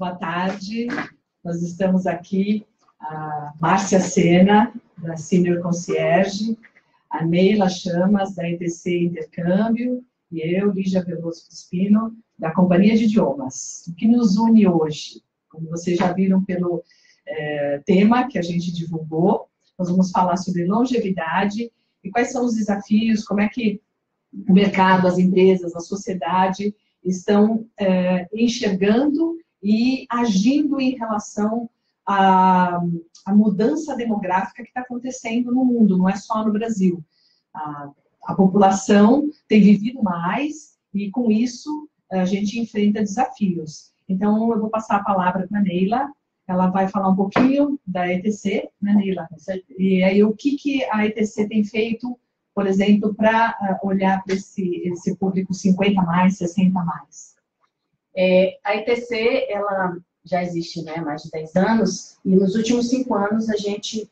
Boa tarde, nós estamos aqui, a Márcia Sena, da Senior Concierge, a Neila Chamas, da ETC Intercâmbio, e eu, Lígia Veloso Crispino, da Companhia de Idiomas. O que nos une hoje, como vocês já viram pelo tema que a gente divulgou, nós vamos falar sobre longevidade e quais são os desafios, como é que o mercado, as empresas, a sociedade estão enxergando e agindo em relação à mudança demográfica que está acontecendo no mundo, não é só no Brasil. A população tem vivido mais e, com isso, a gente enfrenta desafios. Então, eu vou passar a palavra para a Neila, ela vai falar um pouquinho da ETC, né, Neila? E aí, o que a ETC tem feito, por exemplo, para olhar para esse público 50 mais, 60 mais? A ETC, ela já existe, né, há mais de 10 anos, e nos últimos 5 anos a gente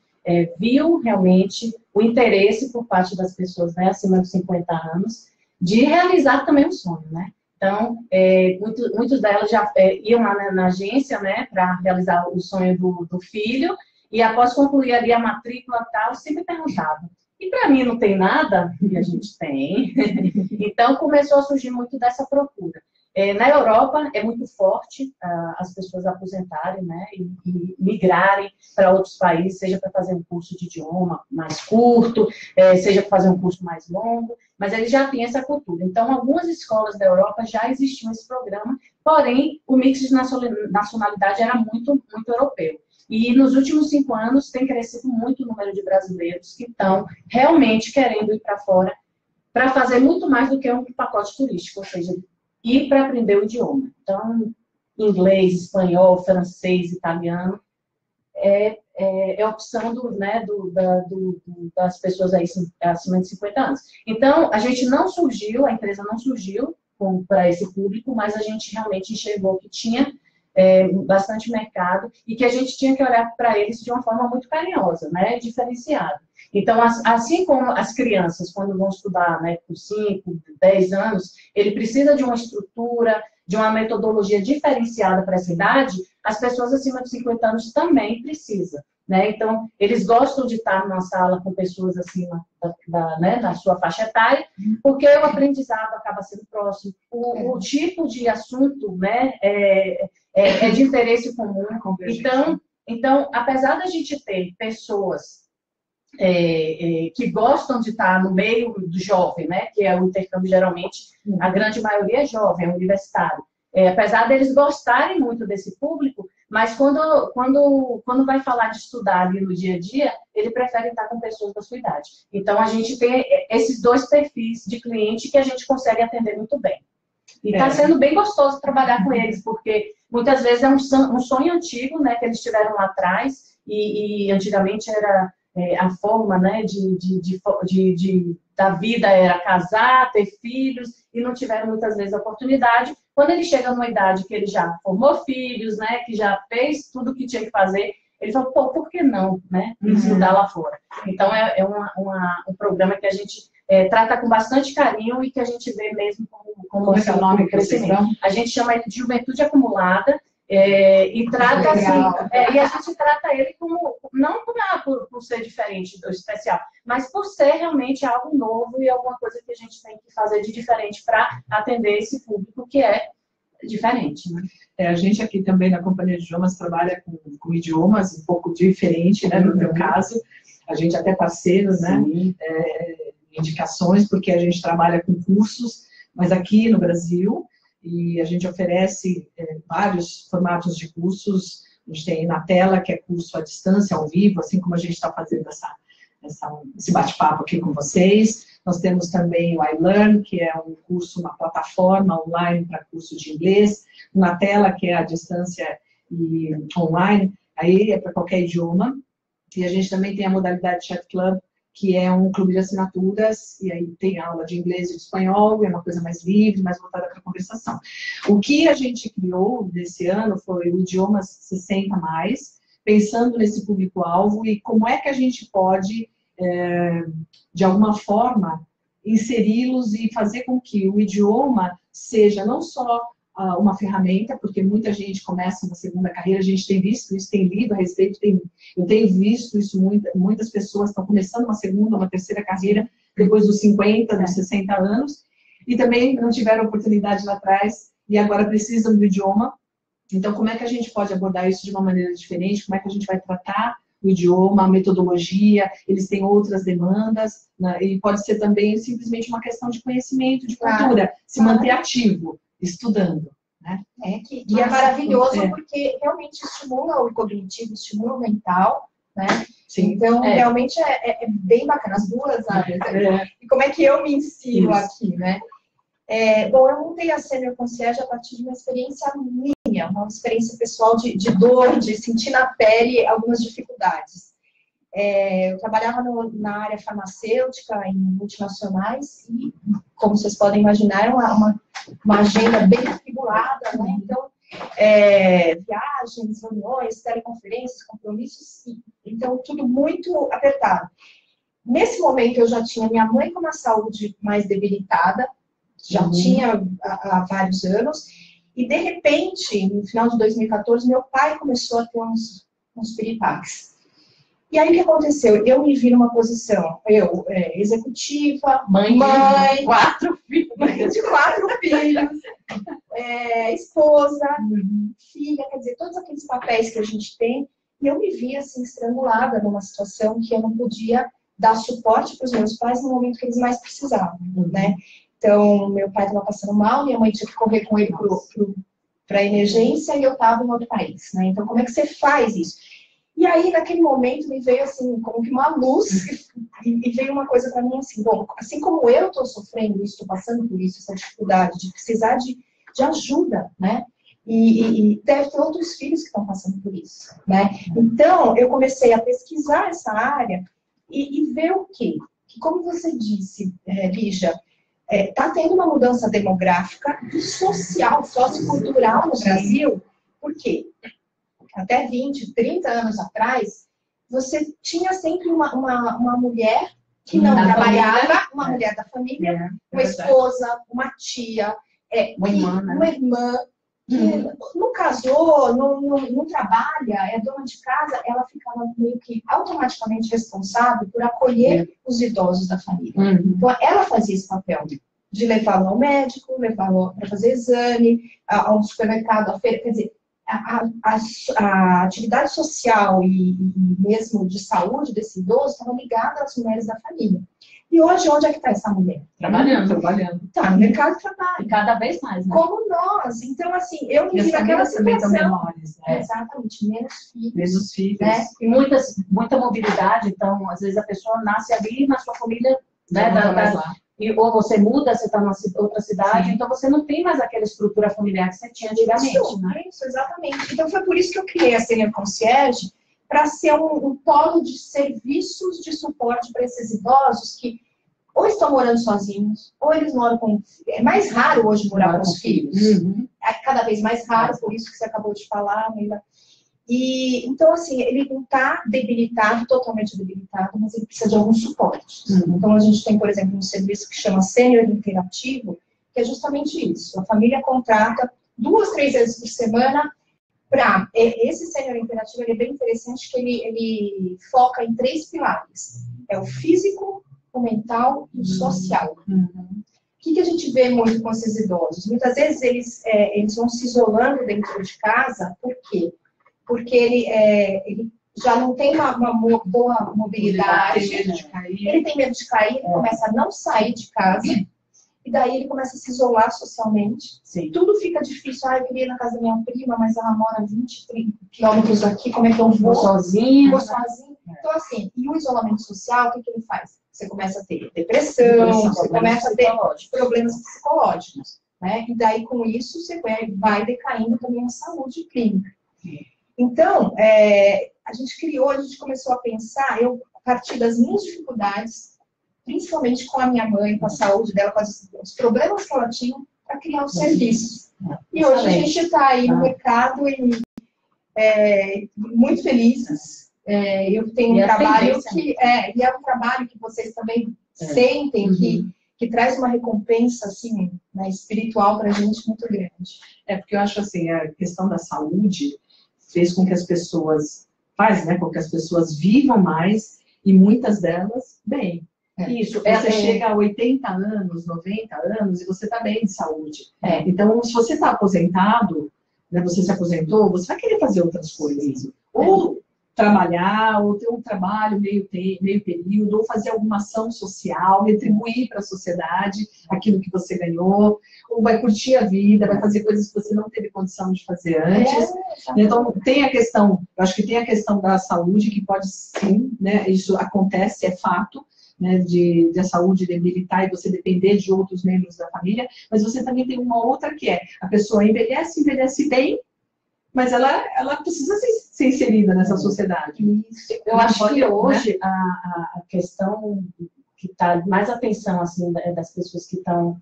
viu realmente o interesse por parte das pessoas, né, acima dos 50 anos, de realizar também um sonho, né? Então, muitos delas já iam lá na agência, né, para realizar o sonho do filho, e após concluir ali a matrícula e tal, sempre perguntavam: e para mim não tem nada? E a gente tem. Então, começou a surgir muito dessa procura. Na Europa, é muito forte as pessoas aposentarem, né, e migrarem para outros países, seja para fazer um curso de idioma mais curto, seja para fazer um curso mais longo, mas eles já têm essa cultura. Então, algumas escolas da Europa já existiam esse programa, porém, o mix de nacionalidade era muito, muito europeu. E nos últimos 5 anos tem crescido muito o número de brasileiros que estão realmente querendo ir para fora para fazer muito mais do que um pacote turístico, ou seja, ir para aprender o idioma. Então, inglês, espanhol, francês, italiano, é a opção das pessoas aí acima de 50 anos. Então, a gente não surgiu, a empresa não surgiu para esse público, mas a gente realmente enxergou que tinha bastante mercado e que a gente tinha que olhar para eles de uma forma muito carinhosa, né, diferenciada. Então, assim como as crianças, quando vão estudar, né, por 5, 10 anos, ele precisa de uma estrutura, de uma metodologia diferenciada para essa idade, as pessoas acima de 50 anos também precisam, né? Então, eles gostam de estar numa sala com pessoas acima da sua faixa etária, porque o aprendizado acaba sendo próximo, o tipo de assunto, né, é de interesse comum. Então, apesar da gente ter pessoas que gostam de estar no meio do jovem, né, que é o intercâmbio, geralmente, a grande maioria é jovem, é universitário. Apesar deles gostarem muito desse público, mas quando vai falar de estudar ali no dia a dia, ele prefere estar com pessoas da sua idade. Então, a gente tem esses 2 perfis de cliente que a gente consegue atender muito bem. E está sendo bem gostoso trabalhar com eles, porque muitas vezes é um sonho antigo, né, que eles tiveram lá atrás, e antigamente era a forma, né, da vida era casar, ter filhos, e não tiveram muitas vezes a oportunidade. Quando ele chega numa idade que ele já formou filhos, né, que já fez tudo o que tinha que fazer, ele falou: pô, por que não, né, estudar lá fora? Então, é um programa que a gente trata com bastante carinho e que a gente vê mesmo como é o nome crescimento. A gente chama ele de juventude acumulada, e trata assim, e a gente trata ele não por ser diferente ou especial, mas por ser realmente algo novo e alguma coisa que a gente tem que fazer de diferente para atender esse público que é diferente, né? A gente aqui também na Companhia de Idiomas trabalha com idiomas um pouco diferente, né, no meu caso. A gente até parceiros, né, indicações, porque a gente trabalha com cursos, mas aqui no Brasil, e a gente oferece vários formatos de cursos. A gente tem na tela, que é curso à distância, ao vivo, assim como a gente está fazendo esse bate-papo aqui com vocês. Nós temos também o iLearn, que é um curso, uma plataforma online para curso de inglês. Na tela, que é à distância e online, aí é para qualquer idioma. E a gente também tem a modalidade Chat Club, que é um clube de assinaturas, e aí tem aula de inglês e de espanhol, é uma coisa mais livre, mais voltada para a conversação. O que a gente criou nesse ano foi o Idiomas 60 mais, pensando nesse público-alvo e como é que a gente pode, de alguma forma, inseri-los e fazer com que o idioma seja não só uma ferramenta, porque muita gente começa uma segunda carreira, a gente tem visto isso, tem lido a respeito, eu tenho visto isso, muitas pessoas estão começando uma segunda, uma terceira carreira, depois dos 50, dos 60 anos, e também não tiveram oportunidade lá atrás, e agora precisam do idioma. Então, como é que a gente pode abordar isso de uma maneira diferente? Como é que a gente vai tratar o idioma, a metodologia? Eles têm outras demandas, né? E pode ser também simplesmente uma questão de conhecimento, de cultura, se manter ativo, estudando. Né? E é maravilhoso porque realmente estimula o cognitivo, estimula o mental, né? Sim. Então, realmente é bem bacana, as duas áreas. E como é que eu me ensino aqui, né? Bom, eu montei a Senior Concierge a partir de uma experiência minha, uma experiência pessoal de dor, de sentir na pele algumas dificuldades. Eu trabalhava na área farmacêutica, em multinacionais, e, como vocês podem imaginar, é uma agenda bem atribulada, né? Então, viagens, reuniões, teleconferências, compromissos, então, tudo muito apertado. Nesse momento, eu já tinha minha mãe com uma saúde mais debilitada, já tinha há vários anos, e de repente, no final de 2014, meu pai começou a ter uns piripaques. E aí o que aconteceu? Eu me vi numa posição, executiva, mãe de 4 filhos, esposa, filha, quer dizer, todos aqueles papéis que a gente tem, e eu me vi assim estrangulada numa situação que eu não podia dar suporte para os meus pais no momento que eles mais precisavam, né? Então, meu pai estava passando mal, minha mãe tinha que correr com ele para a emergência e eu estava em outro país, né? Então, como é que você faz isso? E aí, naquele momento, me veio assim, como que uma luz, e veio uma coisa para mim assim, bom, assim como eu estou sofrendo isso, estou passando por isso, essa dificuldade de precisar de ajuda, né? E deve ter outros filhos que estão passando por isso, né? Então, eu comecei a pesquisar essa área e ver o quê? Que, como você disse, Lígia, está tendo uma mudança demográfica e social, sociocultural no Brasil. Por quê? Até 20, 30 anos atrás, você tinha sempre uma mulher que não trabalhava, uma mulher da família, uma esposa, uma tia, uma irmã, que não casou, não trabalha, é dona de casa, ela ficava meio que automaticamente responsável por acolher os idosos da família. Então, ela fazia esse papel de levá-lo ao médico, levá-lo para fazer exame, ao supermercado, à feira, quer dizer, a atividade social e mesmo de saúde desse idoso estava ligada às mulheres da família. E hoje, onde é que está essa mulher? Trabalhando. Está no mercado de trabalho. E cada vez mais, né? Como nós. Então, assim, eu me vi naquela situação. Menores, né? Exatamente, menos filhos. Menos filhos. Né? E muita mobilidade, então, às vezes a pessoa nasce ali na sua família, né? Ou você muda, você está numa outra cidade, então você não tem mais aquela estrutura familiar que você tinha antigamente. Isso, exatamente. Então, foi por isso que eu criei a Senior Concierge, para ser um polo de serviços de suporte para esses idosos que ou estão morando sozinhos, ou eles moram com... É mais raro hoje morar com os filhos. É cada vez mais raro, por isso que você acabou de falar, Neila. E, então, assim, ele não está debilitado, totalmente debilitado, mas ele precisa de algum suporte. Então, a gente tem, por exemplo, um serviço que chama Sênior Interativo, que é justamente isso. A família contrata 2, 3 vezes por semana para... Esse Sênior Interativo ele é bem interessante, que ele foca em 3 pilares. É o físico, o mental e o social. O que a gente vê muito com esses idosos? Muitas vezes eles vão se isolando dentro de casa, por quê? Porque ele já não tem uma boa mobilidade, ele tem medo de cair, ele começa a não sair de casa, e daí ele começa a se isolar socialmente. Tudo fica difícil. Eu queria ir na casa da minha prima, mas ela mora 20, 30 quilômetros daqui, como é que eu vou? Sozinho. Então, assim, e o isolamento social, o que ele faz? Você começa a ter depressão, você começa a ter problemas psicológicos, né? E daí, com isso, você vai decaindo também a saúde clínica. Então, a gente começou a pensar, a partir das minhas dificuldades, principalmente com a minha mãe, com a saúde dela, com os problemas que ela tinha, para criar os serviços. E hoje a gente está aí no mercado e muito felizes. Eu tenho um trabalho que... e é um trabalho que vocês também sentem, que traz uma recompensa, assim, né, espiritual para a gente muito grande. Porque eu acho assim, a questão da saúde fez com que as pessoas, faz, né, com que as pessoas vivam mais e muitas delas bem. Isso. Você chega a 80 anos, 90 anos e você está bem de saúde. Então, se você está aposentado, né, você se aposentou, você vai querer fazer outras coisas. Ou trabalhar, ou ter um trabalho meio período, ou fazer alguma ação social, retribuir para a sociedade aquilo que você ganhou, ou vai curtir a vida, vai fazer coisas que você não teve condição de fazer antes. Então, tem a questão, eu acho que tem a questão da saúde, que pode sim, né, isso acontece, é fato, né, de a saúde debilitar e você depender de outros membros da família, mas você também tem uma outra que é, a pessoa envelhece bem, mas ela precisa ser inserida nessa sociedade. Isso. Eu acho que hoje, né, a questão que está mais atenção assim, das pessoas que estão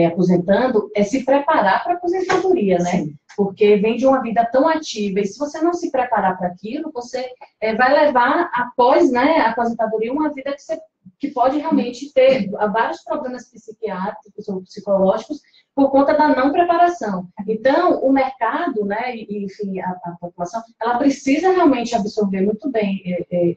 aposentando é se preparar para a aposentadoria, né? Sim. Porque vem de uma vida tão ativa, e se você não se preparar para aquilo, você vai levar, após, né, a aposentadoria, uma vida que pode realmente ter vários problemas psiquiátricos ou psicológicos por conta da não preparação. Então, o mercado, né, e, enfim, a população, ela precisa realmente absorver muito bem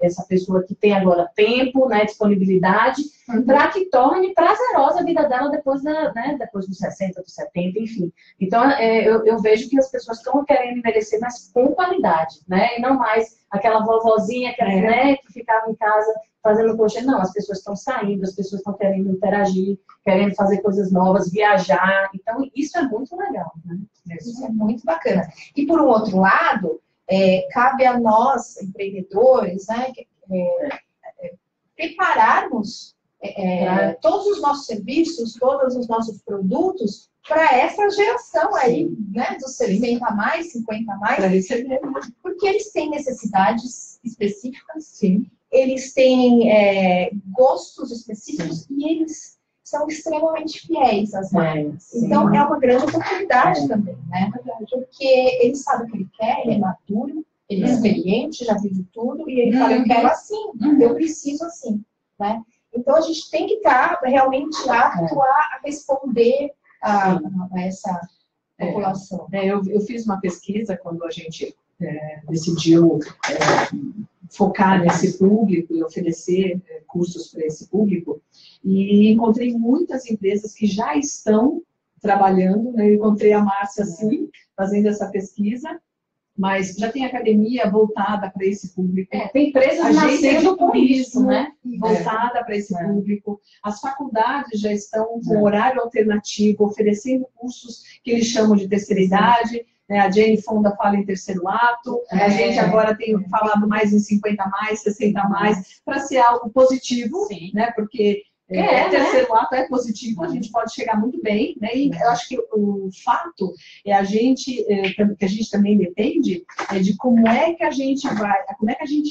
essa pessoa que tem agora tempo, né, disponibilidade, para que torne prazerosa a vida dela depois dos 60, dos 70, enfim. Então, eu vejo que as pessoas estão querendo envelhecer, mas com qualidade, né, e não mais aquela vovozinha né, que ficava em casa fazendo coxa. Não, as pessoas estão saindo, as pessoas estão querendo interagir, querendo fazer coisas novas, viajar. Então, isso é muito legal, né? Isso é muito bacana. E, por um outro lado, cabe a nós, empreendedores, né, prepararmos todos os nossos serviços, todos os nossos produtos para essa geração aí, né, dos 60 a mais, 50 a mais, para receber, porque eles têm necessidades específicas, sim. Eles têm gostos específicos, sim, e eles são extremamente fiéis às marcas. Então, é uma grande oportunidade também, né? Porque ele sabe o que ele quer, ele é maduro, ele é experiente, já vive tudo, e ele fala, eu quero assim, eu preciso assim, né? Então, a gente tem que estar realmente apto a responder a essa população. Eu fiz uma pesquisa quando a gente decidiu focar nesse público e oferecer cursos para esse público, e encontrei muitas empresas que já estão trabalhando, né? Eu encontrei a Márcia, sim, fazendo essa pesquisa, mas já tem academia voltada para esse público. Tem empresas nascendo com isso, né? Voltada para esse público. As faculdades já estão com horário alternativo, oferecendo cursos que eles chamam de terceira idade. A Jane Fonda fala em terceiro ato, a gente agora tem falado mais em 50 mais, 60 mais, para ser algo positivo, né? Porque terceiro ato é positivo, a gente pode chegar muito bem, né? E eu acho que o fato que a gente também depende de como é que a gente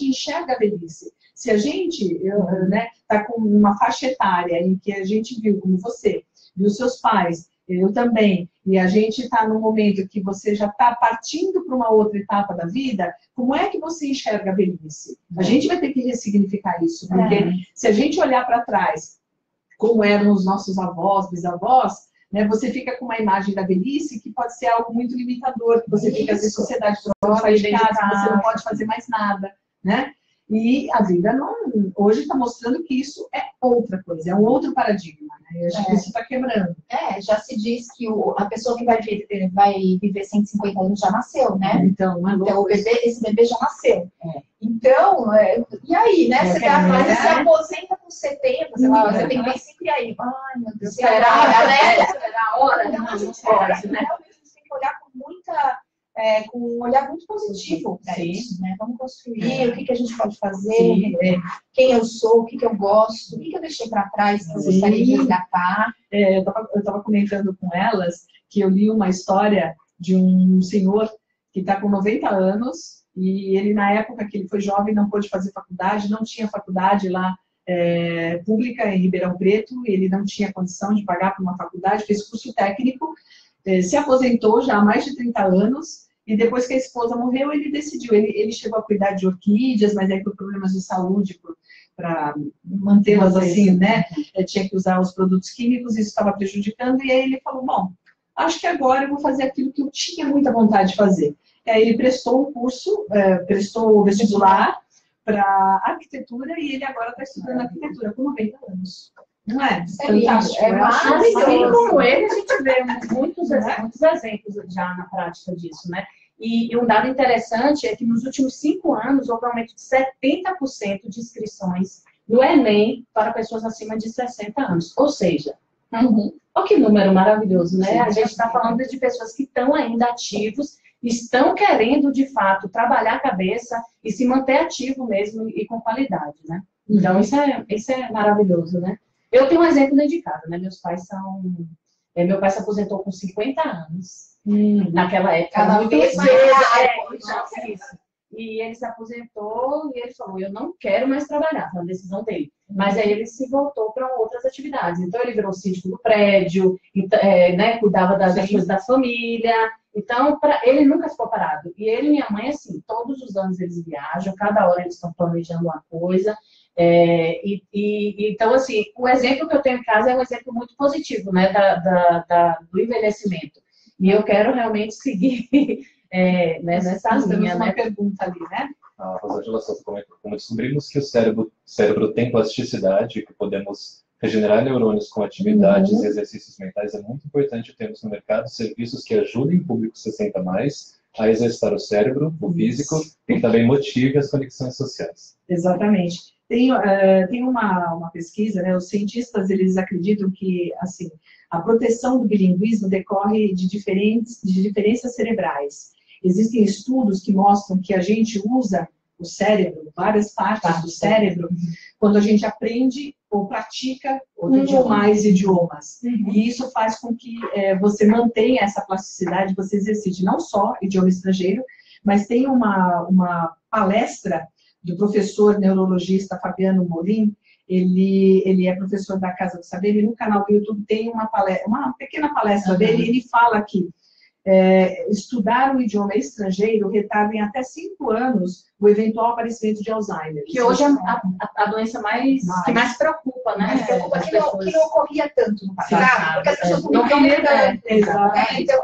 enxerga a velhice. Se a gente está com uma faixa etária em que a gente viu, como você, viu seus pais, eu também, e a gente está num momento que você já está partindo para uma outra etapa da vida, como é que você enxerga a velhice? A gente vai ter que ressignificar isso, porque se a gente olhar para trás, como eram os nossos avós, bisavós, né, você fica com uma imagem da velhice que pode ser algo muito limitador, que você fica na sociedade, você não sai de casa, você não pode fazer mais nada, né? E a vida hoje está mostrando que isso é outra coisa, é um outro paradigma, né? Eu acho que isso está quebrando. Já se diz que a pessoa que vai viver 150 anos já nasceu, né? Então esse bebê já nasceu. Então, e aí, né? Você aposenta com 70, sei lá, você tem que sempre aí. Ai, meu Deus, será a hora? Não pode, né? Realmente você tem que olhar com um olhar muito positivo para isso, né? Vamos construir o que a gente pode fazer, quem eu sou, o que eu gosto, o que eu deixei para trás que eu gostaria de resgatar. Eu estava comentando com elas que eu li uma história de um senhor que está com 90 anos e ele, na época que ele foi jovem, não pôde fazer faculdade, não tinha faculdade lá pública em Ribeirão Preto, ele não tinha condição de pagar por uma faculdade, fez curso técnico, se aposentou já há mais de 30 anos, e depois que a esposa morreu, ele decidiu, ele chegou a cuidar de orquídeas, mas aí por problemas de saúde, por mantê-las assim, né? Tinha que usar os produtos químicos, isso estava prejudicando, e aí ele falou, bom, acho que agora eu vou fazer aquilo que eu tinha muita vontade de fazer. E aí ele prestou um curso, prestou o vestibular para arquitetura, e ele agora está estudando arquitetura com 90 anos. Não é? Fantástico. Assim como ele, a gente vê muitos exemplos já na prática disso, né? E um dado interessante é que nos últimos 5 anos houve um aumento de 70% de inscrições no Enem para pessoas acima de 60 anos. Ou seja, olha que número maravilhoso, né? A gente está falando de pessoas que estão ainda ativos, estão querendo, de fato, trabalhar a cabeça e se manter ativo mesmo e com qualidade, né? Então, isso é maravilhoso, né? Eu tenho um exemplo dedicado, né? Meu pai se aposentou com 50 anos. Naquela época. E ele se aposentou e ele falou, eu não quero mais trabalhar, foi uma decisão dele. Mas aí ele se voltou para outras atividades. Então ele virou síndico do prédio, né, cuidava das coisas da família. Então, ele nunca ficou parado. E ele e minha mãe, assim, todos os anos eles viajam, cada hora eles estão planejando uma coisa. Então, assim, o exemplo que eu tenho em casa é um exemplo muito positivo, né, do envelhecimento. E eu quero realmente seguir nessa linha, uma né? pergunta ali, né? A Rosângela Souza comentou, como descobrimos que o cérebro tem plasticidade, que podemos regenerar neurônios com atividades e exercícios mentais, é muito importante termos no mercado serviços que ajudem o público 60 mais a exercitar o cérebro, o físico, e que também motive as conexões sociais. Exatamente. Tem uma pesquisa, né? Os cientistas, eles acreditam que, assim, a proteção do bilinguismo decorre de diferenças cerebrais. Existem estudos que mostram que a gente usa o cérebro, várias partes do cérebro, quando a gente aprende ou pratica um ou mais idiomas. E isso faz com que você mantenha essa plasticidade, você exercite não só idioma estrangeiro, mas tem uma palestra do professor neurologista Fabiano Morim. Ele é professor da Casa do Saber, e no canal do YouTube tem uma pequena palestra dele, e ele fala que estudar um idioma estrangeiro retarda em até 5 anos o eventual aparecimento de Alzheimer. Que hoje é a doença que mais preocupa, né? Mais preocupa, que não ocorria tanto no passado, porque as pessoas não viviam tanto. Então,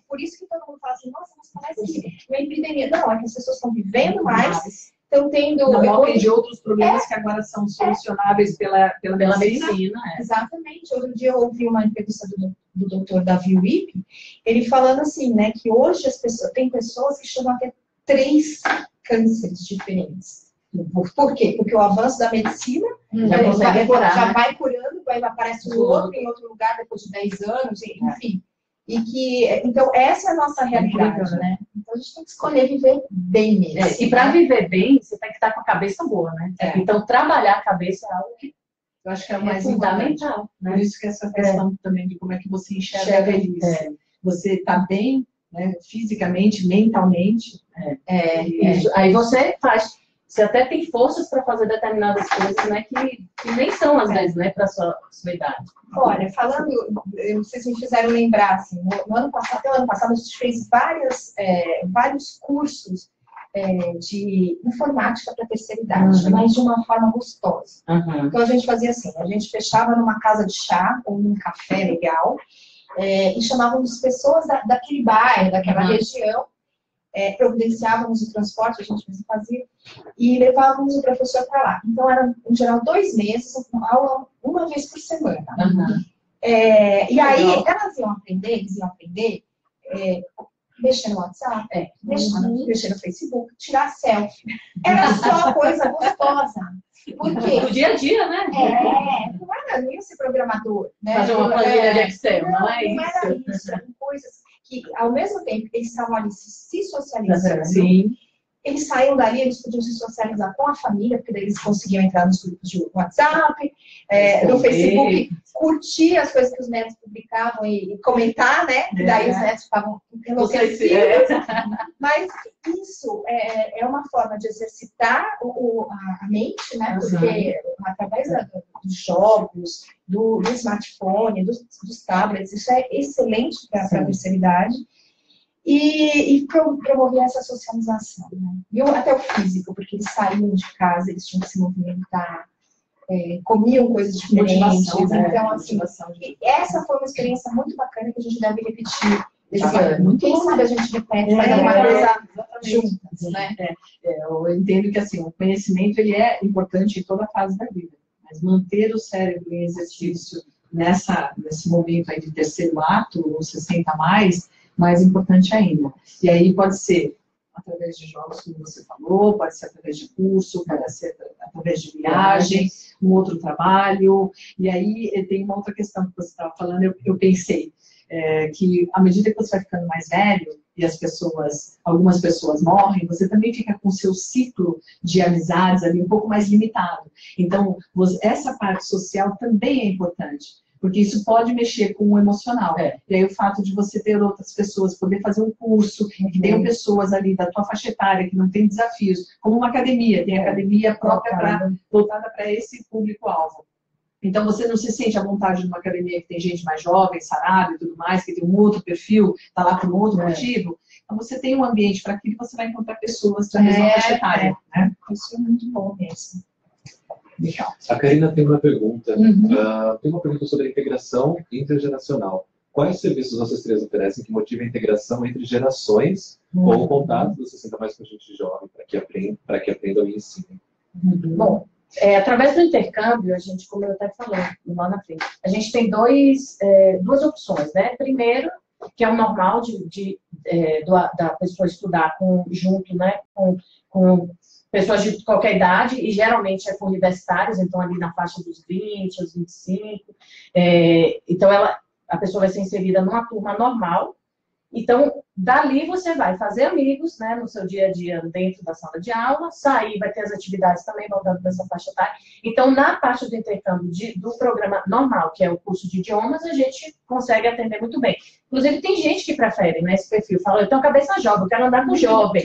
por isso que todo mundo fala assim, nossa, mas parece que é uma epidemia. Não, é que as pessoas estão vivendo mais, estão tendo... de outros problemas que agora são solucionáveis pela medicina. Exatamente. Outro dia eu ouvi uma entrevista do doutor Davi Wipp, ele falando assim, né, que hoje tem pessoas que chegam a ter 3 cânceres diferentes. Por quê? Porque o avanço da medicina já vai curando, aí aparece um outro em outro lugar depois de 10 anos, enfim. Então, essa é a nossa realidade, né? Então, a gente tem que escolher viver bem mesmo. E para viver bem, você tem que estar com a cabeça boa, né? Então, trabalhar a cabeça é algo que eu acho que é o mais fundamental. Né? Por isso que essa questão também de como é que você enxerga a velhice. Você está bem, né, fisicamente, mentalmente. Aí você até tem forças para fazer determinadas coisas, né, que nem são, às vezes, né, para a sua idade. Olha, vocês me fizeram lembrar, assim, no ano passado a gente fez vários cursos de informática para terceira idade, mas de uma forma gostosa. Então a gente fazia assim, a gente fechava numa casa de chá ou num café legal, e chamávamos pessoas daquele bairro, daquela região, providenciávamos o transporte, a gente mesmo fazia, e levávamos o professor para lá. Então, era, em geral, 2 meses, aula uma vez por semana. E aí, eles iam aprender, mexer no WhatsApp, mexer no Facebook, tirar selfie. Era só coisa gostosa. Por quê? No dia a dia, né? Não ia ser programador, né? Fazer uma planilha de Excel, não é isso? Não era isso, eram coisas que, ao mesmo tempo que eles estavam ali se socializando, eles saíam dali, eles podiam se socializar com a família, porque daí eles conseguiam entrar nos grupos de WhatsApp, no Facebook, curtir as coisas que os netos publicavam e comentar, né? Que daí os netos ficavam enlouquecidos. Mas isso é uma forma de exercitar a mente, né? Porque através dos jogos, do smartphone, dos tablets, isso é excelente para a terceira idade. E promover essa socialização, né? E até o físico, porque eles saíam de casa, eles tinham que se movimentar, comiam coisas diferentes. Motivação, né? Então, assim, essa foi uma experiência muito bacana que a gente deve repetir esse ano. Quem sabe a gente repete, fazer uma coisa juntas, né? Eu entendo que assim, o conhecimento ele é importante em toda fase da vida, mas manter o cérebro em exercício nesse momento aí de terceiro ato, ou 60 mais importante ainda. E aí pode ser através de jogos, como você falou, pode ser através de curso, pode ser através de viagem, um outro trabalho. E aí tem uma outra questão que você estava falando, eu pensei que à medida que você vai ficando mais velho e algumas pessoas morrem, você também fica com o seu ciclo de amizades ali um pouco mais limitado. Então, essa parte social também é importante, porque isso pode mexer com o emocional. E aí o fato de você ter outras pessoas, poder fazer um curso, que tenham pessoas ali da tua faixa etária, que não tem desafios, como uma academia, tem academia própria voltada para esse público-alvo. Então, você não se sente à vontade numa academia que tem gente mais jovem, sarada e tudo mais, que tem um outro perfil, está lá por um outro motivo. Então, você tem um ambiente para aquilo, você vai encontrar pessoas da mesma faixa etária. Né? Isso é muito bom mesmo. Legal. A Karina tem uma pergunta. Tem uma pergunta sobre a integração intergeracional. Quais serviços vocês três oferecem que motivem a integração entre gerações ou o contato dos 60 mais com a gente jovem, para que aprendam e ensinem? Bom, através do intercâmbio, a gente, como eu até falei lá na frente, a gente tem duas opções, né? Primeiro, que é o normal da pessoa estudar junto, né? Com pessoas de qualquer idade, e geralmente é com universitários, então ali na faixa dos 20, aos 25. Então, a pessoa vai ser inserida numa turma normal. Então, dali você vai fazer amigos, né, no seu dia a dia dentro da sala de aula, sair, vai ter as atividades também voltadas para essa faixa etária. Então, na parte do intercâmbio do programa normal, que é o curso de idiomas, a gente consegue atender muito bem. Inclusive, tem gente que prefere, né, esse perfil, fala, eu tenho cabeça jovem, eu quero andar com jovem.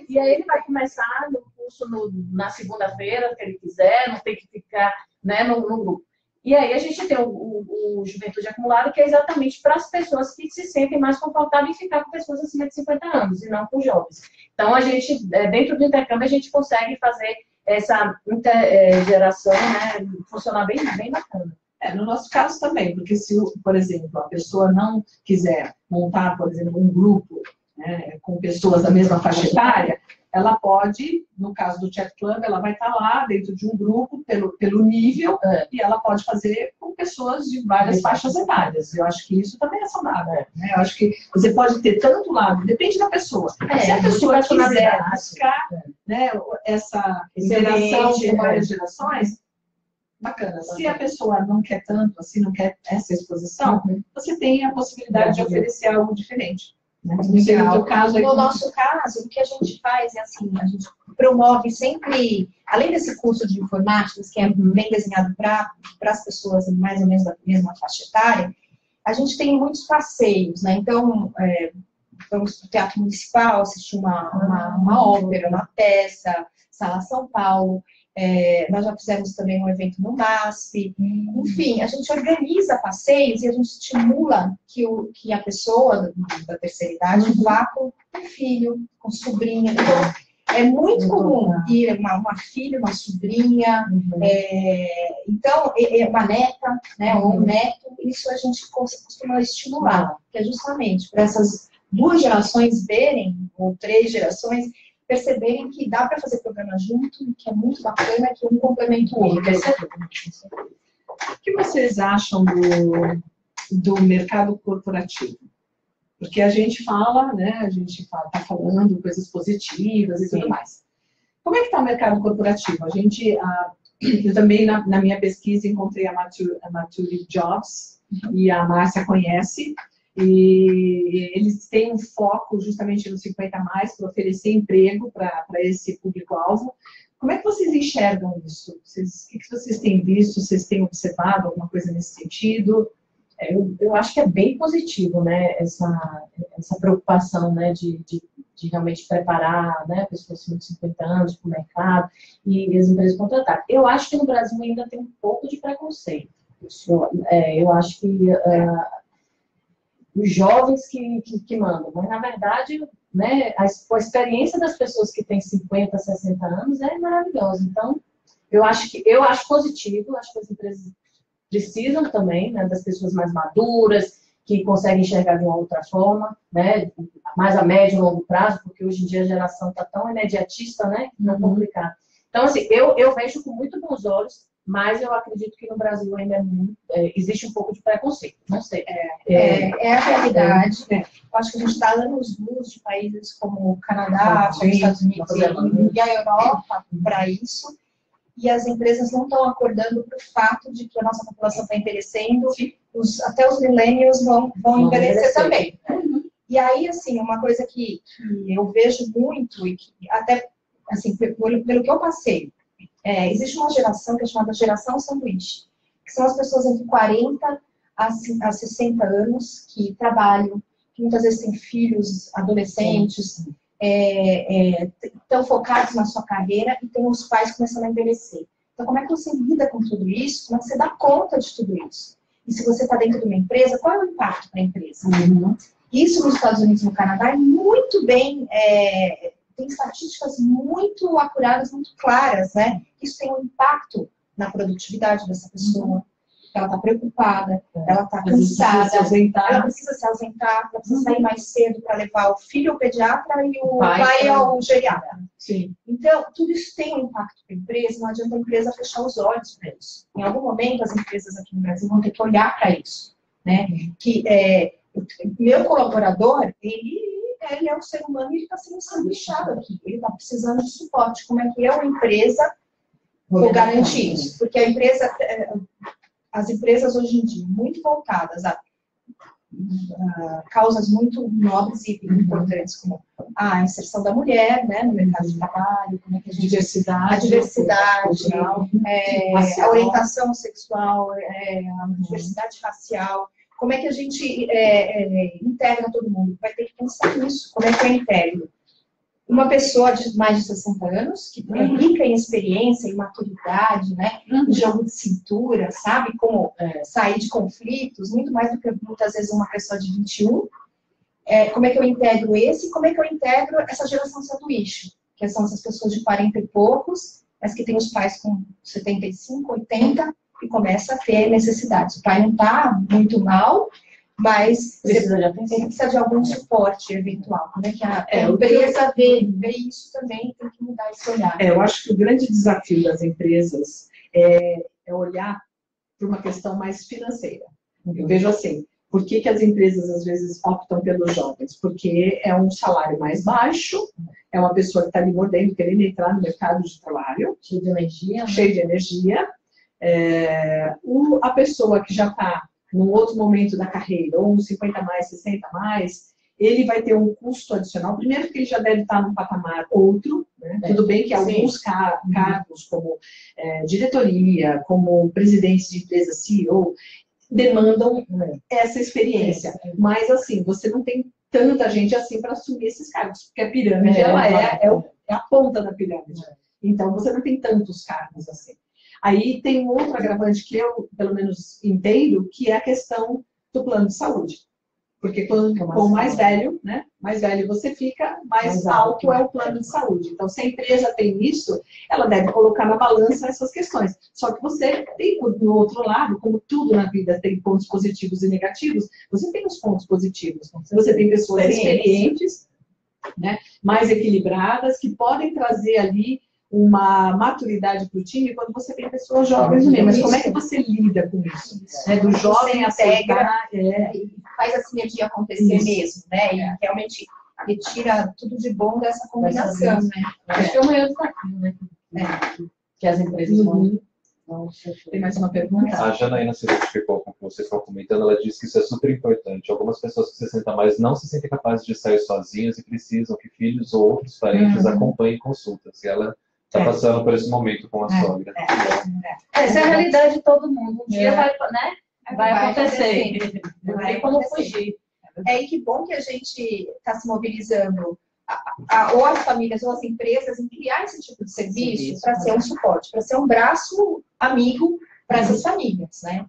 E aí ele vai começar no curso na segunda-feira, que ele quiser, não tem que ficar, né, no grupo. E aí a gente tem o Juventude Acumulada, que é exatamente para as pessoas que se sentem mais confortáveis em ficar com pessoas acima de 50 anos, e não com jovens. Então, a gente, dentro do intercâmbio, a gente consegue fazer essa intergeração, né, funcionar bem, bem bacana. No nosso caso também, porque se, por exemplo, a pessoa não quiser montar, por exemplo, um grupo, né, com pessoas da mesma faixa etária, ela pode, no caso do Chat Club, ela vai estar lá dentro de um grupo pelo nível e ela pode fazer com pessoas de várias faixas etárias. Eu acho que isso também é saudável. Né? Eu acho que você pode ter tanto lado, depende da pessoa. Se a pessoa quiser buscar né, essa interação de várias gerações, bacana. Se a pessoa não quer tanto, assim, não quer essa exposição, você tem a possibilidade de oferecer algo diferente. No nosso caso, o que a gente faz é assim, a gente promove sempre, além desse curso de informática, que é bem desenhado para as pessoas mais ou menos da mesma faixa etária, a gente tem muitos passeios, né? Então, vamos para o Teatro Municipal, assistir uma ópera, uma peça, Sala São Paulo. Nós já fizemos também um evento no MASP. Enfim, a gente organiza passeios e a gente estimula que a pessoa da terceira idade vá com um filho, com sobrinha. Então, é muito comum ir uma filha, uma sobrinha, então, uma neta, né, ou um neto. Isso a gente costuma estimular, que é justamente para essas duas gerações verem, ou três gerações, perceberem que dá para fazer programa junto, que é muito bacana, que um complementa o outro. O que vocês acham do mercado corporativo? Porque a gente fala, né, a gente está falando coisas positivas e tudo mais. Como é que está o mercado corporativo? Eu também, na minha pesquisa, encontrei a Mature Jobs, e a Márcia conhece, e eles têm um foco justamente no 50 mais para oferecer emprego para esse público-alvo. Como é que vocês enxergam isso? O que vocês têm visto? Vocês têm observado alguma coisa nesse sentido? Eu acho que é bem positivo, né, essa preocupação, né, de realmente preparar, né, pessoas acima de 50 anos para o mercado e as empresas contratar. Eu acho que no Brasil ainda tem um pouco de preconceito. Eu acho que os jovens que mandam, mas na verdade, né, a experiência das pessoas que têm 50, 60 anos é maravilhosa. Então, Eu acho positivo, acho que as empresas precisam também, né, das pessoas mais maduras, que conseguem enxergar de uma outra forma, né, mais a médio e longo prazo, porque hoje em dia a geração está tão imediatista, né, que é complicado. Então, assim, eu vejo com muito bons olhos, mas eu acredito que no Brasil ainda existe um pouco de preconceito, não sei. É a realidade. Eu acho que a gente está anos-luz de países como o Canadá, os Estados Unidos e a Europa para isso. E as empresas não estão acordando para o fato de que a nossa população está envelhecendo, até os millennials vão envelhecer também. E aí, assim, uma coisa que eu vejo muito, e que até, assim, pelo que eu passei, existe uma geração que é chamada geração sanduíche, que são as pessoas entre 40 a 60 anos que trabalham, que muitas vezes têm filhos, adolescentes, estão focados na sua carreira e tem os pais começando a envelhecer. Então, como é que você lida com tudo isso? Como é que você dá conta de tudo isso? E se você está dentro de uma empresa, qual é o impacto para a empresa? Isso nos Estados Unidos e no Canadá é muito bem, tem estatísticas muito apuradas, muito claras, né? Isso tem um impacto na produtividade dessa pessoa. Ela está preocupada, ela está cansada, ela precisa se ausentar, ela precisa sair mais cedo para levar o filho ao pediatra e o pai ao geriatra. Sim. Então, tudo isso tem um impacto para a empresa, não adianta a empresa fechar os olhos para isso. Em algum momento, as empresas aqui no Brasil vão ter que olhar para isso. Né? Que meu colaborador, ele é um ser humano e ele está sendo sanduichado aqui, ele está precisando de suporte. Como é que eu, empresa, vou garantir isso? Porque as empresas hoje em dia, muito voltadas a causas muito nobres e importantes, como a inserção da mulher, né, no mercado de trabalho, como é que a diversidade, a orientação sexual, a diversidade racial, como é que a gente integra todo mundo? Vai ter que pensar nisso, como é que eu integro uma pessoa de mais de 60 anos, que é rica em experiência, em maturidade, né? Em jogo de cintura, sabe? Como sair de conflitos, muito mais do que muitas vezes uma pessoa de 21. Como é que eu integro esse? Como é que eu integro essa geração sanduíche? Que são essas pessoas de 40 e poucos, mas que têm os pais com 75, 80, e começa a ter necessidades. O pai não está muito mal, mas precisa de algum suporte eventual. Como é que a empresa vê isso também, tem que mudar esse olhar. Eu acho que o grande desafio das empresas é olhar para uma questão mais financeira. Eu vejo assim, por que as empresas às vezes optam pelos jovens? Porque é um salário mais baixo, é uma pessoa que está ali mordendo, querendo entrar no mercado de trabalho, cheio de energia. A pessoa que já está num outro momento da carreira, ou uns 50 mais, 60 mais, ele vai ter um custo adicional. Primeiro que ele já deve estar num patamar outro, né? Tudo bem que alguns cargos, como diretoria, como presidente de empresa, CEO, demandam essa experiência. Mas, assim, você não tem tanta gente assim para assumir esses cargos, porque a pirâmide ela é a ponta da pirâmide. Então, você não tem tantos cargos assim. Aí tem um outro agravante que eu, pelo menos, entendo, que é a questão do plano de saúde. Porque quanto mais velho, né, mais velho você fica, mais alto é o plano de saúde. Então, se a empresa tem isso, ela deve colocar na balança essas questões. Só que você tem, no outro lado, como tudo na vida tem pontos positivos e negativos, você tem os pontos positivos. Você tem pessoas experientes, né, mais equilibradas, que podem trazer ali uma maturidade para o time quando você tem pessoas jovens no meio. Mas como é que você lida com isso? Do jovem aceitar e faz a sinergia acontecer mesmo, né? E realmente retira tudo de bom dessa combinação, né? Acho que é o maior desafio, né? Que as empresas vão. Tem mais uma pergunta? A Janaína se identificou com o que vocês estão comentando, ela disse que isso é super importante. Algumas pessoas com 60 mais não se sentem capazes de sair sozinhas e precisam que filhos ou outros parentes acompanhem consultas. E ela está passando por esse momento com a sogra. Essa é a realidade de todo mundo. Um dia vai acontecer. Não tem como fugir. E que bom que a gente está se mobilizando, ou as famílias ou as empresas, em criar esse tipo de serviço para ser um suporte, para ser um braço amigo para essas famílias, né?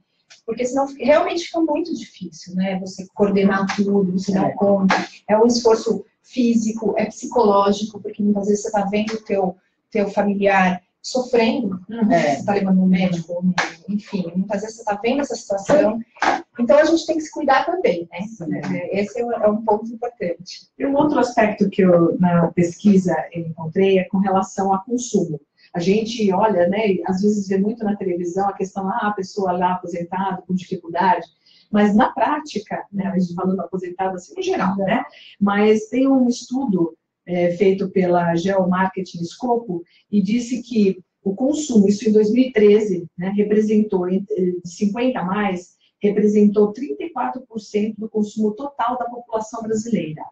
Porque senão realmente fica muito difícil, né? Você coordenar tudo, você dar conta. É um esforço físico, é psicológico, porque muitas vezes você está vendo o teu familiar sofrendo, você está levando um médico, enfim, muitas vezes você está vendo essa situação. Então, a gente tem que se cuidar também, né? Esse é um ponto importante. E um outro aspecto que eu, na pesquisa, encontrei é com relação ao consumo. A gente olha, né, às vezes vê muito na televisão a questão, a pessoa lá aposentada com dificuldade, mas na prática, né, a gente falando aposentado assim, em geral, né, mas tem um estudo feito pela Geomarketing Scopo e disse que o consumo, isso em 2013, né, representou, de 50 a mais, representou 34% do consumo total da população brasileira.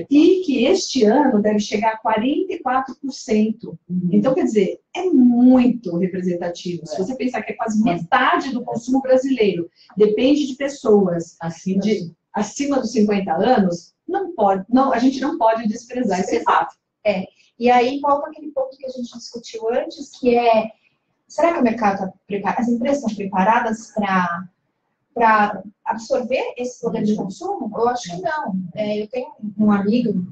E que este ano deve chegar a 44%. Então, quer dizer, é muito representativo. Se você pensar que é quase metade do consumo brasileiro depende de pessoas acima dos 50 anos, a gente não pode desprezar esse fato. E aí volta aquele ponto que a gente discutiu antes, que é, será que o mercado está preparado, as empresas estão preparadas para absorver esse poder de consumo? Eu acho que não. Eu tenho um amigo,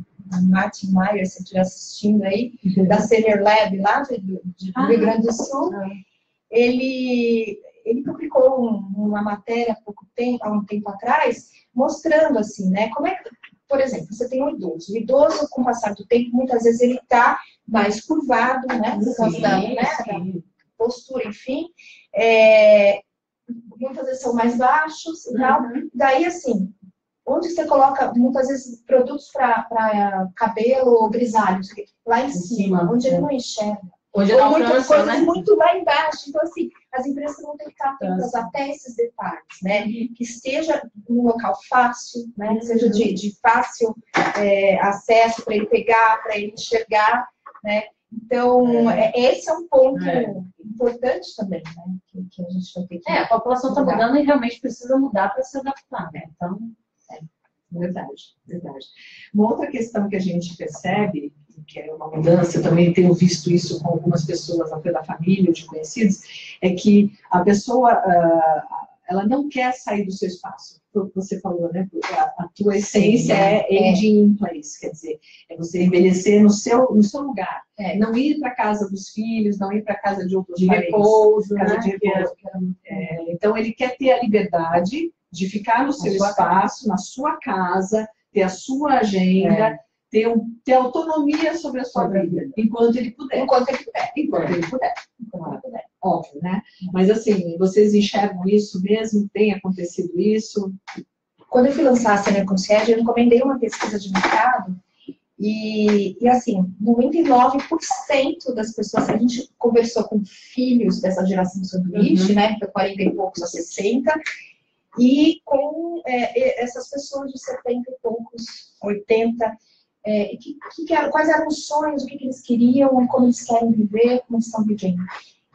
Martin Mayer, se estiver assistindo aí, da Senior Lab, lá do Rio Grande do Sul. Ele publicou uma matéria há um tempo atrás, mostrando assim, né, como é que, por exemplo, você tem um idoso. O idoso, com o passar do tempo, muitas vezes ele está mais curvado, né, por causa da postura, enfim. Muitas vezes são mais baixos e tal. Daí, assim, onde você coloca, muitas vezes, produtos para cabelo ou grisalho, lá em cima, onde ele não enxerga. Onde ou muitas coisas muito lá embaixo. Então, assim, as empresas vão ter que estar atentas até esses detalhes, né? Que esteja num local fácil, né? Que seja de fácil acesso para ele pegar, para ele enxergar, né? Então, esse é um ponto importante também, né? Que a gente vai ter que a população está mudando e realmente precisa mudar para se adaptar, né? Então, verdade. Uma outra questão que a gente percebe, que é uma mudança, eu também tenho visto isso com algumas pessoas, até da família ou de conhecidos, é que a pessoa, ela não quer sair do seu espaço. Como você falou, né? A tua essência é aging in place, quer dizer, é você envelhecer no seu lugar. Não ir para casa dos filhos, não ir para casa de outros parentes. Repouso, casa de repouso. Então, ele quer ter a liberdade de ficar no seu espaço, na sua casa, ter a sua agenda, ter autonomia sobre a sua vida, enquanto ele puder. Óbvio, né? Mas assim, vocês enxergam isso mesmo? Tem acontecido isso? Quando eu fui lançar a Senior Concierge, eu encomendei uma pesquisa de mercado e assim, 99% das pessoas, a gente conversou com filhos dessa geração sanduíche, né? De 40 e poucos a 60, e com essas pessoas de 70 e poucos, 80, quais eram os sonhos, o que eles queriam, como eles querem viver, como estão vivendo.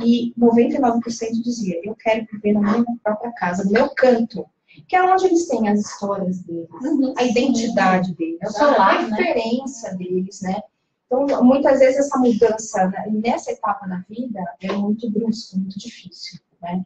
E 99% dizia, eu quero viver na minha própria casa, no meu canto, que é onde eles têm as histórias deles, a identidade deles, a referência deles, né? Então, muitas vezes essa mudança, né, nessa etapa da vida, é muito brusca, muito difícil, né?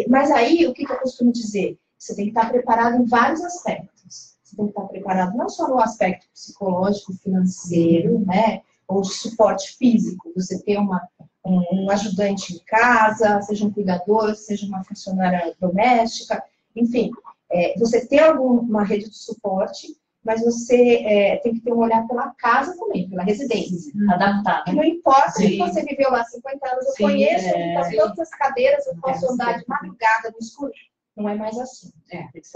Mas aí, o que eu costumo dizer? Você tem que estar preparado em vários aspectos. Você tem que estar preparado não só no aspecto psicológico, financeiro, né? Ou de suporte físico. Você ter um ajudante em casa, seja um cuidador, seja uma funcionária doméstica, enfim. Você ter uma rede de suporte, mas você tem que ter um olhar pela casa também, pela residência. Adaptar. Não importa se você viveu lá 50 anos, eu conheço todas as cadeiras, eu posso andar de madrugada no escuro. Não é mais assim.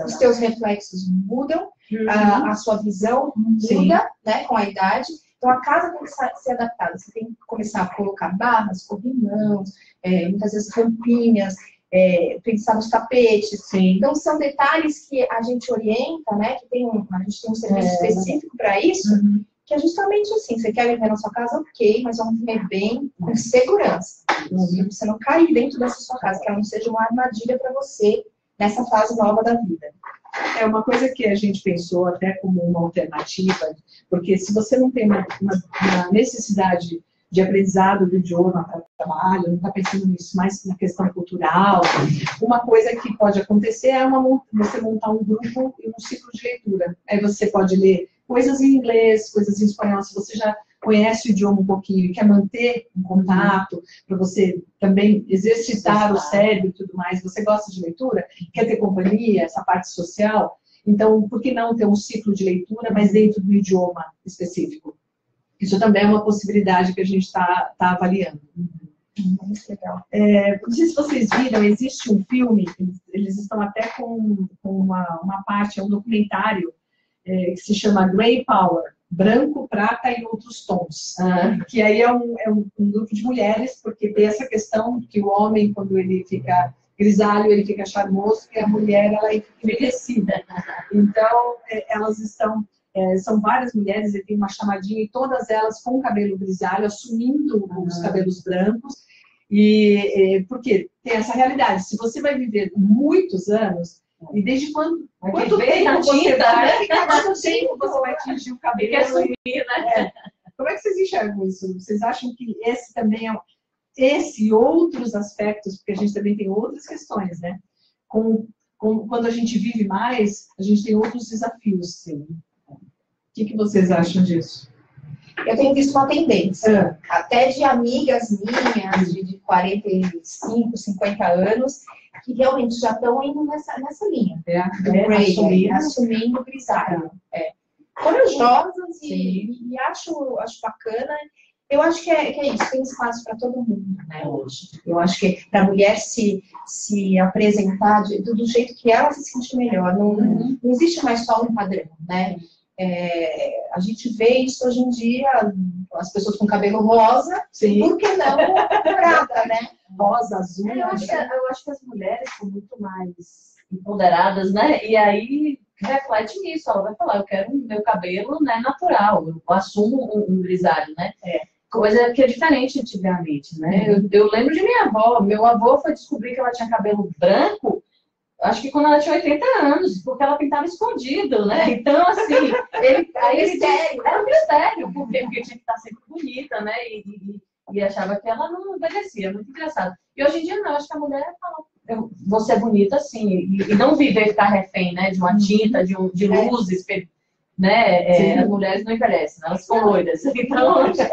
Os teus reflexos mudam, a sua visão muda, né, com a idade. Então, a casa tem que ser adaptada. Você tem que começar a colocar barras, corrimãos, muitas vezes rampinhas, pensar nos tapetes. Então, são detalhes que a gente orienta, né? Que a gente tem um serviço específico para isso, que é justamente assim, você quer viver na sua casa, ok, mas vamos viver bem, com segurança. Você não cair dentro dessa sua casa, que ela não seja uma armadilha para você nessa fase nova da vida. É uma coisa que a gente pensou até como uma alternativa, porque se você não tem uma necessidade de aprendizado do idioma para trabalho, não está pensando nisso, mais na questão cultural, uma coisa que pode acontecer é você montar um grupo e um ciclo de leitura. Aí você pode ler coisas em inglês, coisas em espanhol, se você já conhece o idioma um pouquinho e quer manter um contato, para você também exercitar o cérebro e tudo mais, você gosta de leitura, quer ter companhia, essa parte social, então, por que não ter um ciclo de leitura, mas dentro do idioma específico? Isso também é uma possibilidade que a gente está avaliando. Muito legal. Não sei se vocês viram, existe um filme, eles estão até com uma parte, é um documentário, que se chama Grey Power, Branco, Prata e Outros Tons. Que aí é um grupo de mulheres, porque tem essa questão que o homem, quando ele fica grisalho, ele fica charmoso, e a mulher, ela é envelhecida. Então, elas estão... são várias mulheres, e tem uma chamadinha, e todas elas com cabelo grisalho, assumindo os cabelos brancos, porque tem essa realidade, se você vai viver muitos anos, e desde quanto tempo você vai, quanto tempo você vai tingir o cabelo? Assumir, né? Como é que vocês enxergam isso? Vocês acham que esse também esse e outros aspectos, porque a gente também tem outras questões, né? Quando a gente vive mais, a gente tem outros desafios, sim. O que vocês acham disso? Eu tenho visto uma tendência, até de amigas minhas, de 45, 50 anos, que realmente já estão indo nessa linha. Assumindo o grisalho. Corajosas e acho bacana. Eu acho que é isso, tem espaço para todo mundo, né, hoje. Eu acho que para a mulher se apresentar do jeito que ela se sente melhor. Não existe mais só um padrão, né? A gente vê isso hoje em dia, as pessoas com cabelo rosa, sim. Por que não prata, né? Rosa, azul. Eu acho que as mulheres são muito mais empoderadas, né? E aí reflete nisso, ela vai falar, eu quero meu cabelo, né, natural, eu assumo um grisalho, né? Coisa que é diferente antigamente, né? Eu lembro de minha avó, meu avô foi descobrir que ela tinha cabelo branco, acho que quando ela tinha 80 anos, porque ela pintava escondido, né? Então, assim, era um mistério, porque tinha que estar sempre bonita, né? E achava que ela não envelhecia, muito engraçado. E hoje em dia não, acho que a mulher fala, vou ser bonita assim, e não viver, ficar refém, né? De uma tinta, de luzes, né? As mulheres não envelhecem, elas ficam loiras. Então, essa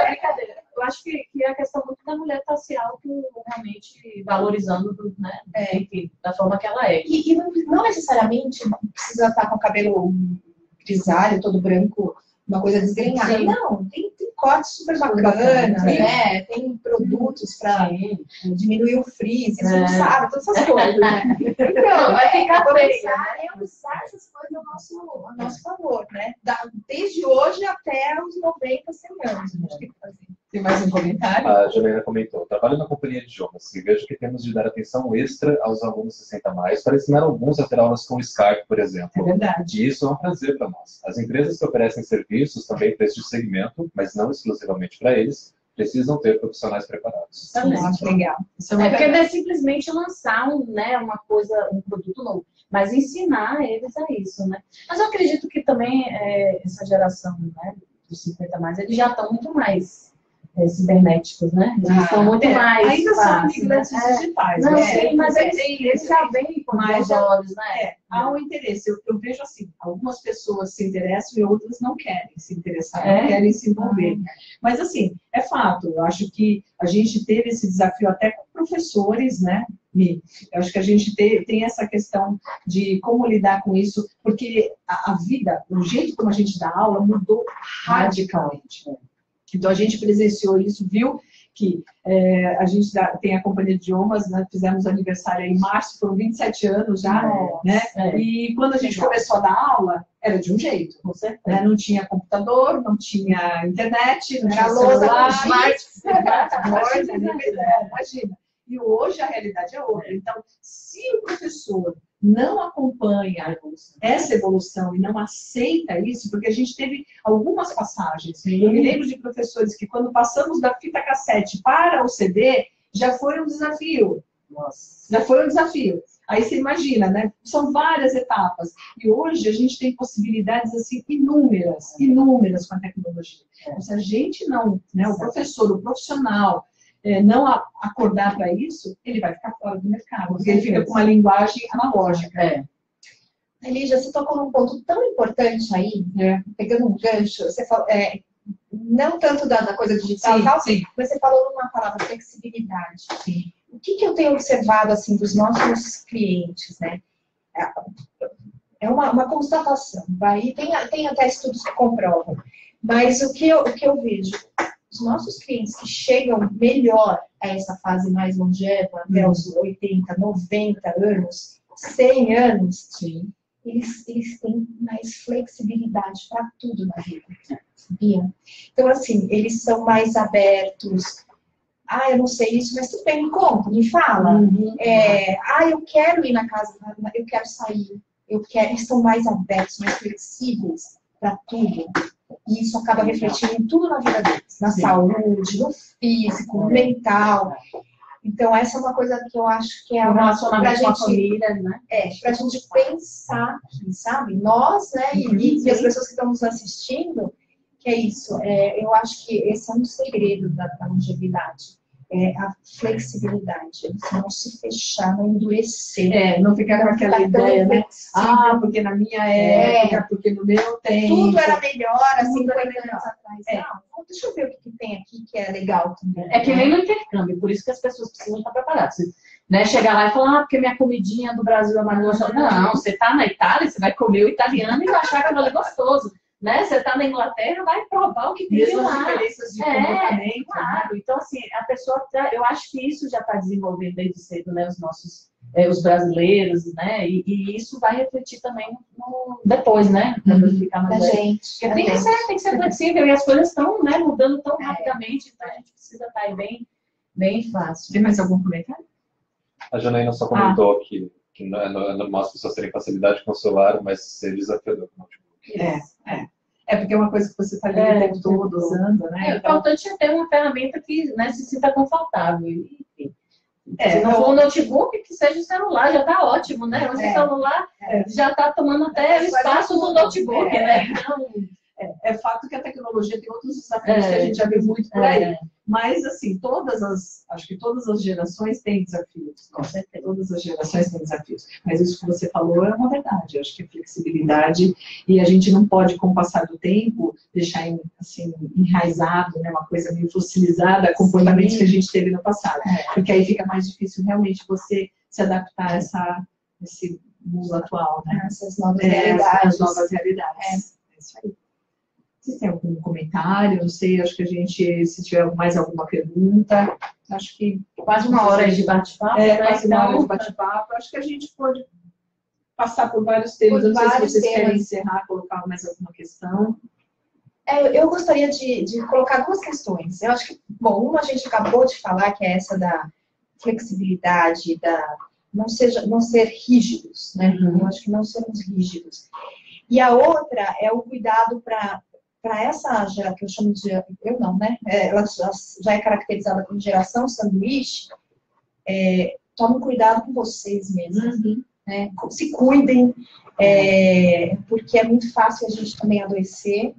brincadeira. Eu acho que é a questão muito da mulher estar se realmente valorizando, né? Enfim, da forma que ela é. E não necessariamente precisa estar com o cabelo grisalho, todo branco, uma coisa desgrenhada. Não, tem cortes super bacanas, né? Tem produtos para diminuir o frizz, você não sabe, todas essas coisas, né? Então, vai ficar usar essas coisas ao nosso favor, né? Desde hoje até os 90, 100 anos, a gente tem que fazer. Tem mais um comentário? A Juliana comentou, trabalho na companhia de idiomas e vejo que temos de dar atenção extra aos alunos 60+, para ensinar alguns a ter aulas com Skype, por exemplo. É verdade. E isso é um prazer para nós. As empresas que oferecem serviços também para este segmento, mas não exclusivamente para eles, precisam ter profissionais preparados. Muito legal. Porque não é simplesmente lançar uma coisa, um produto novo, mas ensinar eles a isso, né? Mas eu acredito que também essa geração, né, dos 50+, eles já estão muito mais cibernéticos, né? Eles são muito mais ainda são migrantes digitais. Não sei, mas eles já vêm com mais olhos, né? Há um interesse. Eu vejo assim, algumas pessoas se interessam e outras não querem se interessar, não querem se envolver. Mas assim, é fato. Eu acho que a gente teve esse desafio até com professores, né? Eu acho que a gente tem essa questão de como lidar com isso, porque a vida, o jeito como a gente dá aula mudou radicalmente. Então, a gente presenciou isso, viu que a gente tem a Companhia de Idiomas, né, fizemos aniversário em março, foram 27 anos já, né? E quando a gente começou a dar aula, era de um jeito, né? Não tinha computador, não tinha internet, não tinha celular, imagina. E hoje a realidade é outra. Então, se o professor não acompanha essa evolução e não aceita isso, porque a gente teve algumas passagens. Eu me lembro de professores que, quando passamos da fita cassete para o CD, já foi um desafio. Já foi um desafio. Aí você imagina, né? São várias etapas. E hoje a gente tem possibilidades assim inúmeras com a tecnologia. Então, se a gente não, né, o professor, o profissional, não acordar para isso, ele vai ficar fora do mercado, porque ele fica com uma linguagem analógica. Lígia, você tocou num ponto tão importante aí, pegando um gancho, você falou, não tanto da coisa digital, Sim, tal, sim. mas você falou numa palavra, flexibilidade. Sim. O que eu tenho observado, assim, dos nossos clientes, né? É uma constatação, vai? Tem até estudos que comprovam, mas o que eu vejo, os nossos clientes que chegam melhor a essa fase mais longeva, até os 80, 90 anos, 100 anos, Sim. eles têm mais flexibilidade para tudo na vida, sabia? Então, assim, eles são mais abertos. Ah, eu não sei isso, mas tudo bem, me conta, me fala. Eu quero ir na casa, eu quero sair, eles estão mais abertos, mais flexíveis para tudo. E isso acaba refletindo em tudo na vida deles, na saúde, no físico, no mental. Então, essa é uma coisa que eu acho que é O uma relacionamento com a família, né? pra gente pensar, sabe? Nós, né? E as pessoas que estão nos assistindo, que é isso. Eu acho que esse é um segredo da longevidade. É a flexibilidade. Não se fechar, não endurecer. Não ficar com aquela ideia, né? Ah, porque na minha época, porque no meu tempo. Tudo era melhor, assim, 50 anos atrás. Não, deixa eu ver o que tem aqui que é legal também. É que nem no intercâmbio, por isso que as pessoas precisam estar preparadas. Né? Chegar lá e falar, porque minha comidinha do Brasil é mais gostosa. Não, você está na Itália, você vai comer o italiano e vai achar que aquilo é gostoso. Né? Você está na Inglaterra, vai provar o que tem Mesmo lá. as diferenças de comportamento. Claro. Né? Então, assim, a pessoa, eu acho que isso já está desenvolvendo desde cedo, né? Os brasileiros, né? E isso vai refletir também depois, né? Quando ficar mais velho. Gente. Porque tem que ser flexível e as coisas estão, né, mudando tão rapidamente, então a gente precisa estar aí bem fácil. Tem mais algum comentário? A Janaína só comentou que não é normal as pessoas terem facilidade com o celular, mas ser desafiador com o notebook. É porque é uma coisa que você está ali o tempo todo usando, né? O importante é ter uma ferramenta que, né, se sinta confortável. Enfim. Se não for um notebook, que seja o celular, já está ótimo, né? Hoje o celular já está tomando até o espaço do notebook, né? Então, é fato que a tecnologia tem outros desafios que a gente já viu muito por aí. Mas, assim, acho que todas as gerações têm desafios. Com certeza, todas as gerações têm desafios. Mas isso que você falou é uma verdade. Acho que a flexibilidade, e a gente não pode, com o passar do tempo, deixar assim, enraizado, né, uma coisa meio fossilizada, comportamentos que a gente teve no passado. Porque aí fica mais difícil realmente você se adaptar a esse mundo atual, né? Essas novas realidades. As novas realidades. É isso aí. Se tem algum comentário, não sei, acho que a gente, se tiver mais alguma pergunta, acho que... Quase uma hora de bate-papo. Quase uma hora de bate-papo. Acho que a gente pode passar por vários temas. Não sei se vocês querem encerrar, colocar mais alguma questão. Eu gostaria de colocar duas questões. Eu acho que, bom, uma a gente acabou de falar, que é essa da flexibilidade, da não ser rígidos, né? Eu acho que não sermos rígidos. E a outra é o cuidado para essa geração, que eu chamo de... Eu não, né? Ela já é caracterizada como geração sanduíche. Tomem cuidado com vocês mesmos. Né? Se cuidem, porque é muito fácil a gente também adoecer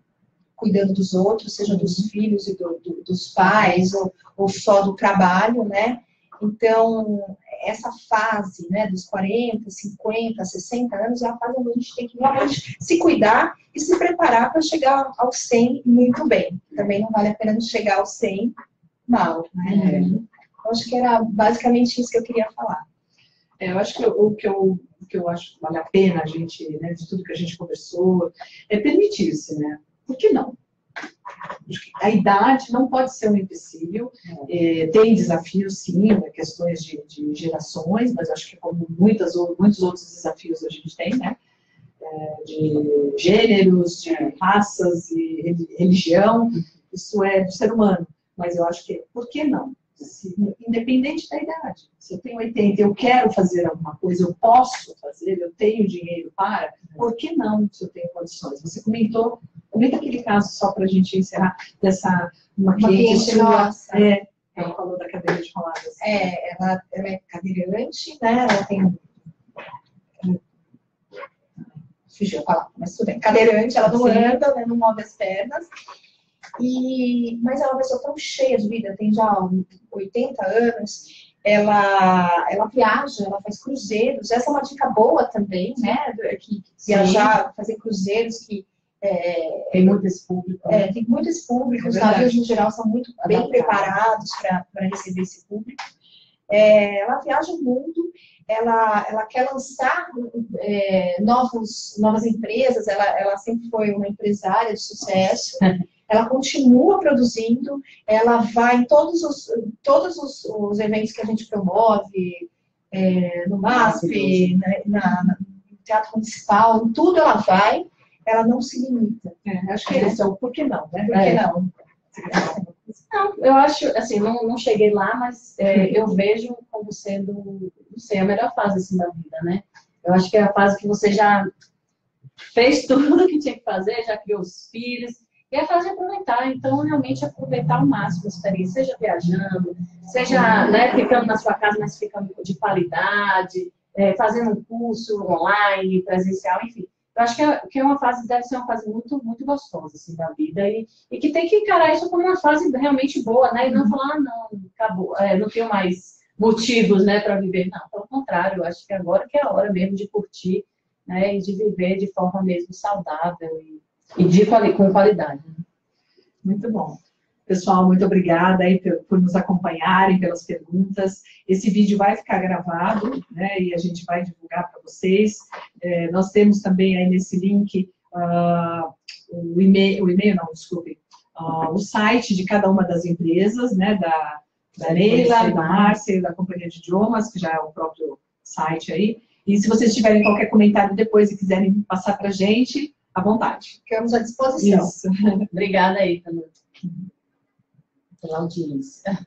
cuidando dos outros, seja dos filhos e dos pais, ou só do trabalho, né? Então, essa fase, né, dos 40, 50, 60 anos é a fase onde a gente tem que realmente se cuidar e se preparar para chegar aos 100 muito bem. Também não vale a pena chegar aos 100 mal, né? Eu acho que era basicamente isso que eu queria falar. Eu acho que o que eu acho que vale a pena a gente, né, de tudo que a gente conversou, é permitir-se, né? Por que não? A idade não pode ser um empecilho. Tem desafios, sim, né, questões de gerações, mas acho que como muitos outros desafios a gente tem, né? De gêneros, de raças e religião, isso é do ser humano. Mas eu acho que, por que não? Independente da idade. Se eu tenho 80 e eu quero fazer alguma coisa, eu posso fazer, eu tenho dinheiro para, por que não, se eu tenho condições? Você comenta aquele caso, só para a gente encerrar, uma cliente nossa. Ela falou da cadeira de rodas. Ela é cadeirante, né? Ela tem... Fugiu a palavra, mas tudo bem. Cadeirante, ela não anda, né, não move as pernas. Mas ela é uma pessoa tão cheia de vida, tem já 80 anos, ela viaja, ela faz cruzeiros. Essa é uma dica boa também, né? Viajar, fazer cruzeiros, que Tem muito esse público. Né? Tem muito esse público, os verdade. navios, no geral, são muito bem preparados para receber esse público. Ela viaja o mundo, ela quer lançar novas empresas, ela sempre foi uma empresária de sucesso, ela continua produzindo, ela vai em todos os eventos que a gente promove, no MASP, no Teatro Municipal, em tudo ela vai, ela não se limita. Acho que esse é o por que não, né? Por que não? Não, eu acho, assim, não cheguei lá, mas eu vejo como sendo, não sei, a melhor fase assim, da vida, né? Eu acho que é a fase que você já fez tudo o que tinha que fazer, já criou os filhos, e é a fase de aproveitar. Então, realmente, aproveitar ao máximo a experiência, seja viajando, seja, né, ficando na sua casa, mas ficando de qualidade, fazendo um curso online, presencial, enfim. Eu acho que é uma fase, deve ser uma fase muito, muito gostosa, assim, da vida, e que tem que encarar isso como uma fase realmente boa, né, e não falar, não, acabou, não tenho mais motivos, né, para viver, não, pelo contrário, eu acho que agora que é a hora mesmo de curtir, né, e de viver de forma mesmo saudável e com qualidade. Muito bom. Pessoal, muito obrigada aí por nos acompanharem, pelas perguntas. Esse vídeo vai ficar gravado, né, e a gente vai divulgar para vocês. Nós temos também aí nesse link o e-mail não, desculpe, o site de cada uma das empresas, né, da Neila, da Márcia e da Companhia de Idiomas, que já é o próprio site aí. E se vocês tiverem qualquer comentário depois e quiserem passar para a gente, à vontade. Ficamos à disposição. Isso. Obrigada aí pela audiência.